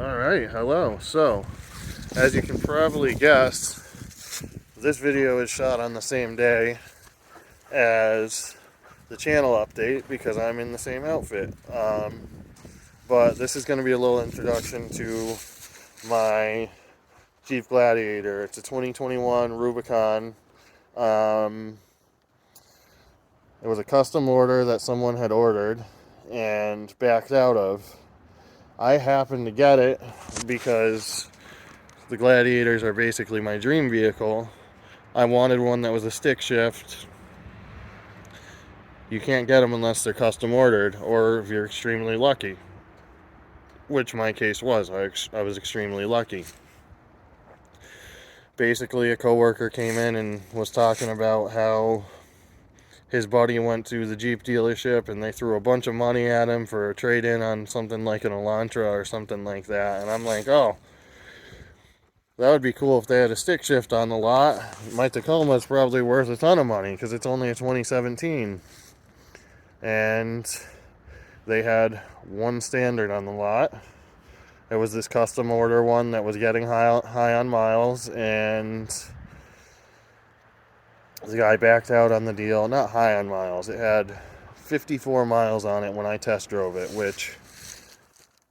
Alright, hello. So, as you can probably guess, this video is shot on the same day as the channel update because I'm in the same outfit. But this is going to be a little introduction to my Jeep Gladiator. It's a 2021 Rubicon. It was a custom order that someone had ordered and backed out of. I happened to get it because the Gladiators are basically my dream vehicle. I wanted one that was a stick shift. You can't get them unless they're custom ordered, or if you're extremely lucky, which my case was. I was extremely lucky. Basically, a coworker came in and was talking about how his buddy went to the Jeep dealership and they threw a bunch of money at him for a trade-in on something like an Elantra or something like that. And I'm like, oh, that would be cool if they had a stick shift on the lot. My Tacoma is probably worth a ton of money because it's only a 2017. And they had one standard on the lot. It was this custom order one that was getting high on miles, and the guy backed out on the deal. Not high on miles. It had 54 miles on it when I test drove it, which,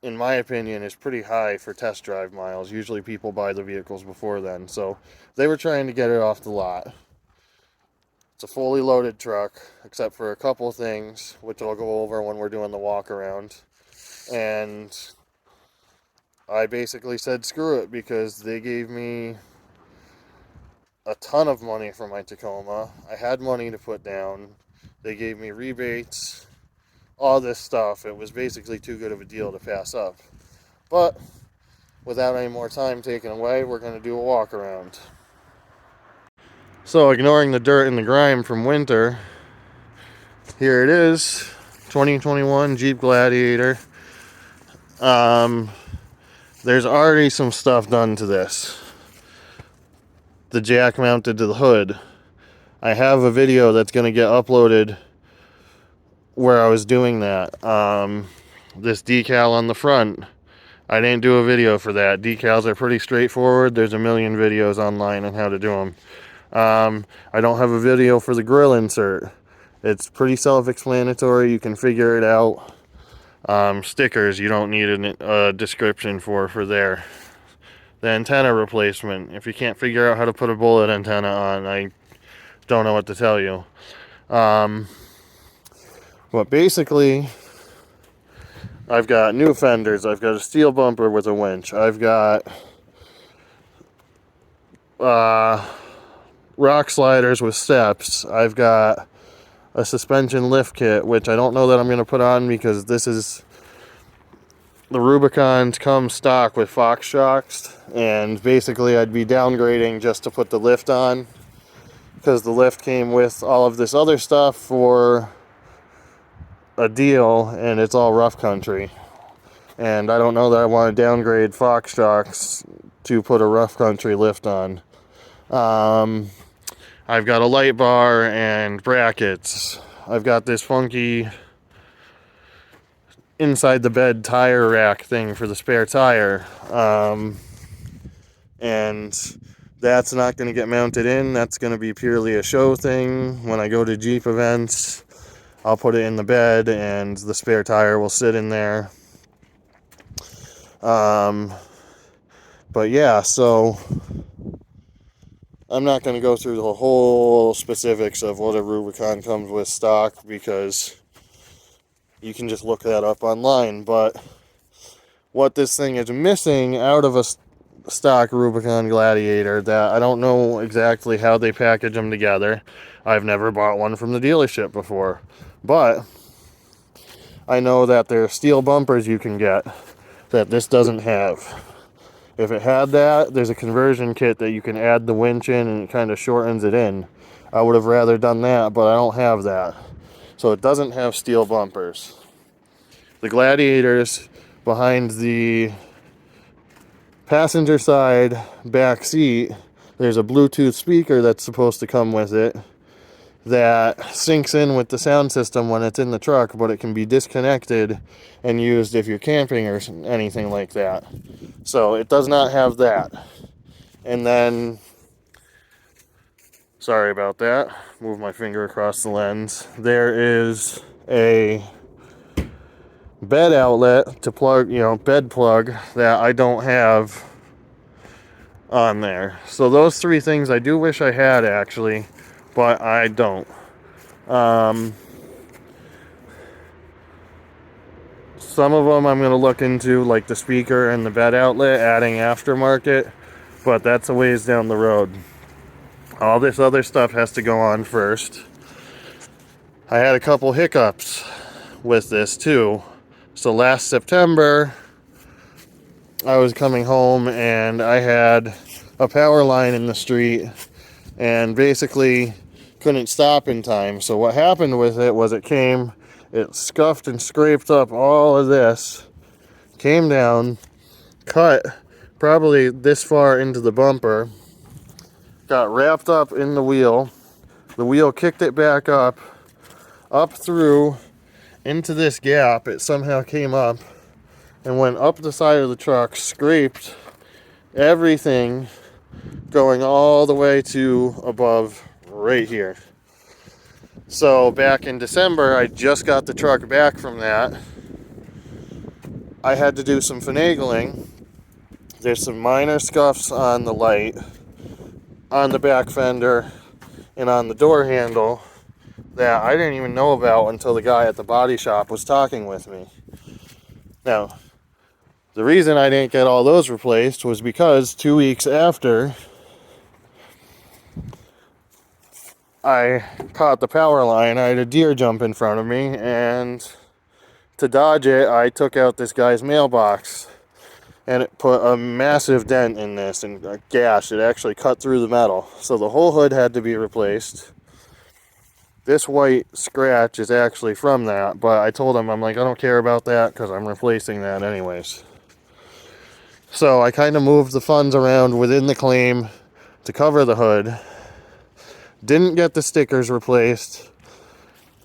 in my opinion, is pretty high for test drive miles. Usually people buy the vehicles before then. So they were trying to get it off the lot. It's a fully loaded truck, except for a couple things, which I'll go over when we're doing the walk around. And I basically said screw it because they gave me a ton of money for my Tacoma. I had money to put down. They gave me rebates, all this stuff. It was basically too good of a deal to pass up. But without any more time taken away, we're going to do a walk around. So, ignoring the dirt and the grime from winter, here it is, 2021 Jeep Gladiator. There's already some stuff done to this. The jack mounted to the hood. I have a video that's going to get uploaded where I was doing that. This decal on the front, I didn't do a video for that. Decals are pretty straightforward. There's a million videos online on how to do them. I don't have a video for the grill insert. It's pretty self-explanatory. You can figure it out. Stickers, you don't need a description for there. The antenna replacement, if you can't figure out how to put a bullet antenna on, I don't know what to tell you. But basically, I've got new fenders. I've got a steel bumper with a winch. I've got rock sliders with steps. I've got a suspension lift kit, which I don't know that I'm going to put on because this is the Rubicons come stock with Fox shocks, and basically I'd be downgrading just to put the lift on because the lift came with all of this other stuff for a deal, and it's all rough country, and I don't know that I want to downgrade Fox shocks to put a rough country lift on. I've got a light bar and brackets. I've got this funky inside the bed tire rack thing for the spare tire. And that's not going to get mounted in. That's going to be purely a show thing. When I go to Jeep events, I'll put it in the bed and the spare tire will sit in there. But yeah, so I'm not going to go through the whole specifics of what a Rubicon comes with stock because you can just look that up online. But what this thing is missing out of a stock Rubicon Gladiator, that I don't know exactly how they package them together. I've never bought one from the dealership before. But I know that there are steel bumpers you can get that this doesn't have. If it had that, there's a conversion kit that you can add the winch in and it kind of shortens it in. I would have rather done that, but I don't have that. So it doesn't have steel bumpers. The Gladiators behind the passenger side back seat, there's a Bluetooth speaker that's supposed to come with it that syncs in with the sound system when it's in the truck, but it can be disconnected and used if you're camping or anything like that. So it does not have that. And then, sorry about that, move my finger across the lens. There is a bed outlet to plug, bed plug that I don't have on there. So those three things I do wish I had, actually, but I don't. Some of them I'm going to look into, like the speaker and the bed outlet, adding aftermarket, but that's a ways down the road. All this other stuff has to go on first. I had a couple hiccups with this too. So last September, I was coming home and I had a power line in the street and basically couldn't stop in time. So what happened with it was it scuffed and scraped up all of this, came down, cut probably this far into the bumper, got wrapped up in the wheel kicked it back up through into this gap. It somehow came up and went up the side of the truck, scraped everything going all the way to above right here. So back in December, I just got the truck back from that. I had to do some finagling. There's some minor scuffs on the light, on the back fender, and on the door handle that I didn't even know about until the guy at the body shop was talking with me. Now, the reason I didn't get all those replaced was because 2 weeks after I caught the power line, I had a deer jump in front of me, and to dodge it, I took out this guy's mailbox, and it put a massive dent in this and a gash. It actually cut through the metal. So the whole hood had to be replaced. This white scratch is actually from that, but I told him, I'm like, I don't care about that because I'm replacing that anyways. So I kind of moved the funds around within the claim to cover the hood. Didn't get the stickers replaced.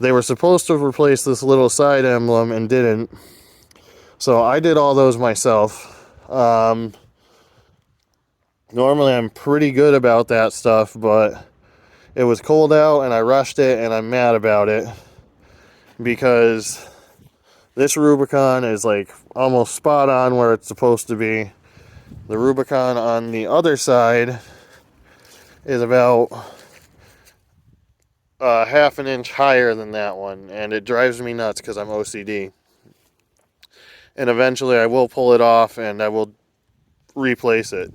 They were supposed to replace this little side emblem and didn't. So I did all those myself. Normally I'm pretty good about that stuff, but it was cold out and I rushed it, and I'm mad about it because this Rubicon is like almost spot on where it's supposed to be. The Rubicon on the other side is about half an inch higher than that one, and it drives me nuts because I'm OCD. And eventually I will pull it off and I will replace it.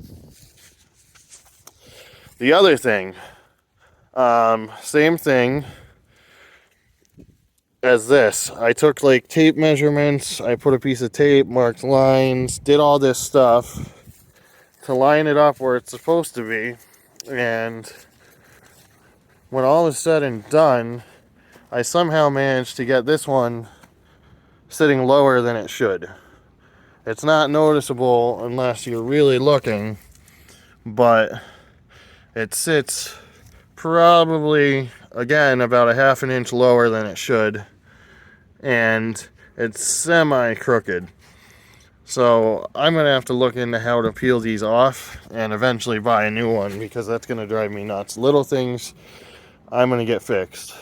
The other thing, same thing as this. I took like tape measurements. I put a piece of tape, marked lines, did all this stuff to line it up where it's supposed to be. And when all is said and done, I somehow managed to get this one sitting lower than it should. It's not noticeable unless you're really looking, but it sits probably, again, about a half an inch lower than it should, and it's semi-crooked. So I'm going to have to look into how to peel these off and eventually buy a new one, because that's going to drive me nuts. Little things I'm going to get fixed.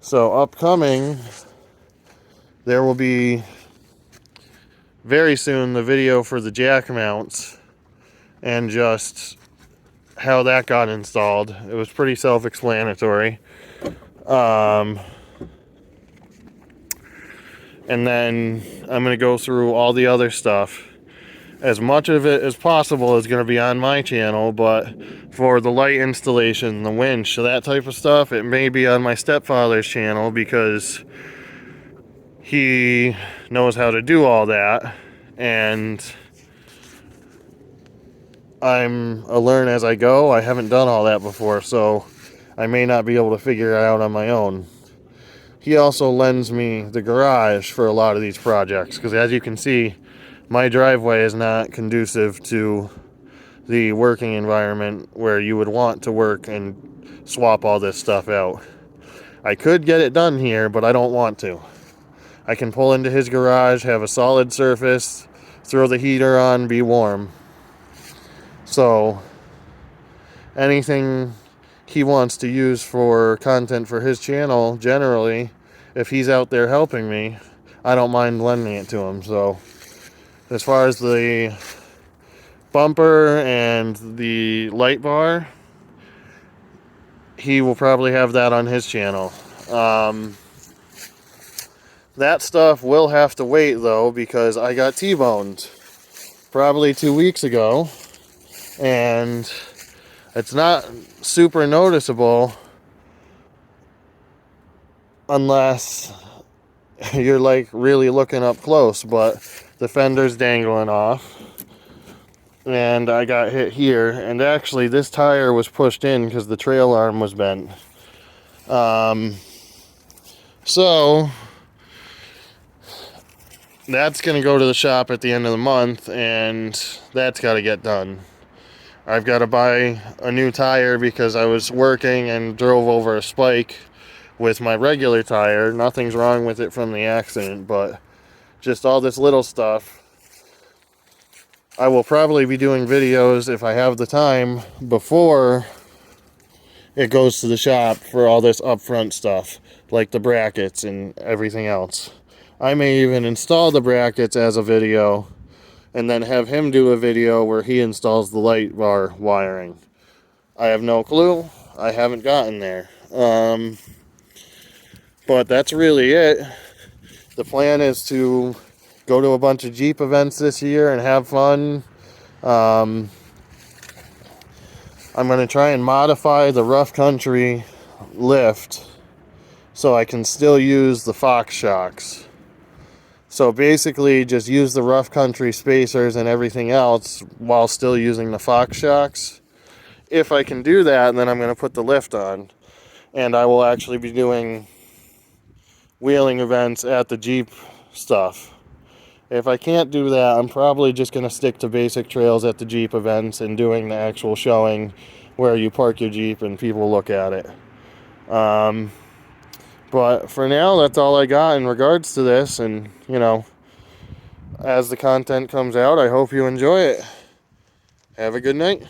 So upcoming, there will be very soon the video for the jack mounts and just how that got installed. It was pretty self-explanatory. And then I'm going to go through all the other stuff. As much of it as possible is going to be on my channel, but for the light installation, the winch, that type of stuff, it may be on my stepfather's channel because he knows how to do all that, and I'm a learn as I go. I haven't done all that before, so I may not be able to figure it out on my own. He also lends me the garage for a lot of these projects, because as you can see, my driveway is not conducive to the working environment where you would want to work and swap all this stuff out. I could get it done here, but I don't want to. I can pull into his garage, have a solid surface, throw the heater on, be warm. So anything he wants to use for content for his channel, generally, if he's out there helping me, I don't mind lending it to him. So as far as the bumper and the light bar, he will probably have that on his channel. That stuff will have to wait, though, because I got T-boned probably 2 weeks ago, and it's not super noticeable unless you're like really looking up close, but the fender's dangling off, and I got hit here, and actually this tire was pushed in because the trail arm was bent. So that's going to go to the shop at the end of the month, and that's got to get done. I've got to buy a new tire because I was working and drove over a spike with my regular tire. Nothing's wrong with it from the accident, but just all this little stuff. I will probably be doing videos, if I have the time, before it goes to the shop for all this upfront stuff, like the brackets and everything else. I may even install the brackets as a video and then have him do a video where he installs the light bar wiring. I have no clue. I haven't gotten there. But that's really it. The plan is to go to a bunch of Jeep events this year and have fun. I'm going to try and modify the rough country lift so I can still use the Fox shocks. So basically just use the rough country spacers and everything else while still using the Fox shocks. If I can do that, then I'm going to put the lift on. And I will actually be doing wheeling events at the Jeep stuff. If I can't do that, I'm probably just going to stick to basic trails at the Jeep events and doing the actual showing where you park your Jeep and people look at it. But for now, that's all I got in regards to this. And, you know, as the content comes out, I hope you enjoy it. Have a good night.